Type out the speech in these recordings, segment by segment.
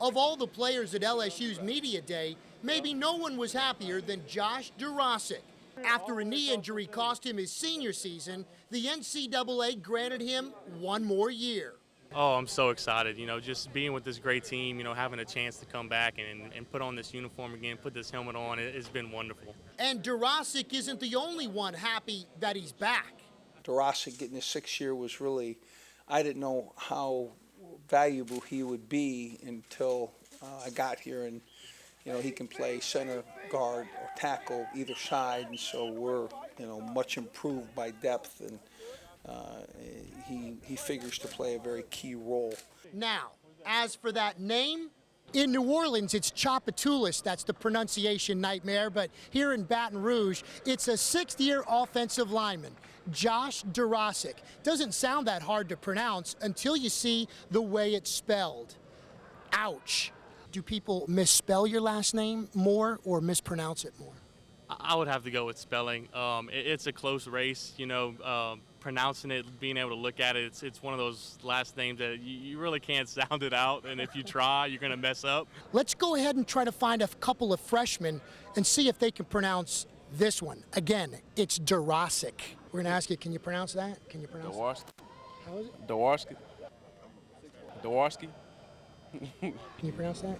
Of all the players at LSU's Media Day, maybe no one was happier than Josh Dworaczyk. After a knee injury cost him his senior season, the NCAA granted him one more year. Oh, I'm so excited. Just being with this great team, having a chance to come back and put on this uniform again, put this helmet on, it's been wonderful. And Dworaczyk isn't the only one happy that he's back. Dworaczyk getting his 6th year was really, I didn't know how valuable he would be until I got here, and he can play center, guard, or tackle either side, and so we're much improved by depth, and he figures to play a very key role. Now, as for that name, in New Orleans, it's Tchoupitoulas. That's the pronunciation nightmare. But here in Baton Rouge, it's a 6th-year offensive lineman, Josh Dworaczyk. Doesn't sound that hard to pronounce until you see the way it's spelled. Ouch. Do people misspell your last name more or mispronounce it more? I would have to go with spelling. It's a close race, pronouncing it, being able to look at it, it's one of those last names that you really can't sound it out, and if you try, you're going to mess up. Let's go ahead and try to find a couple of freshmen and see if they can pronounce this one. Again, it's Dworaczyk. We're going to ask you, can you pronounce that? Can you pronounce Dworaczyk. How is it? Dworaczyk. Dworaczyk. Can you pronounce that? Of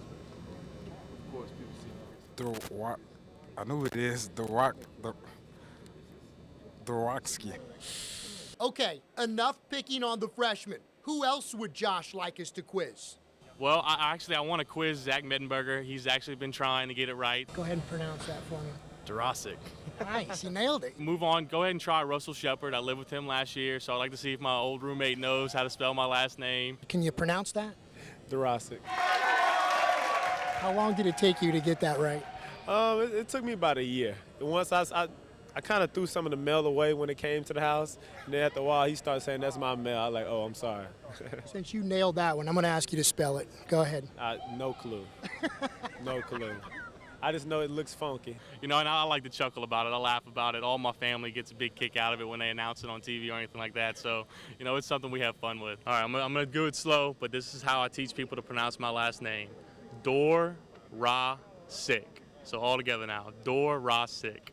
course, people see. I know it is Dworaczyk. Okay, enough picking on the freshman. Who else would Josh like us to quiz? Well, I want to quiz Zach Mettenberger. He's actually been trying to get it right. Go ahead and pronounce that for me. Dworaczyk. Nice, you nailed it. Move on. Go ahead and try Russell Shepard. I lived with him last year, so I'd like to see if my old roommate knows how to spell my last name. Can you pronounce that? Dworaczyk. How long did it take you to get that right? It took me about a year. Once I kind of threw some of the mail away when it came to the house, and then after a while he started saying, "That's my mail." I was like, "Oh, I'm sorry." Since you nailed that one, I'm going to ask you to spell it. Go ahead. No clue. No clue. I just know it looks funky. And I like to chuckle about it. I laugh about it. All my family gets a big kick out of it when they announce it on TV or anything like that. So, it's something we have fun with. All right, I'm going to do it slow, but this is how I teach people to pronounce my last name. Dworaczyk. So all together now, Dworaczyk.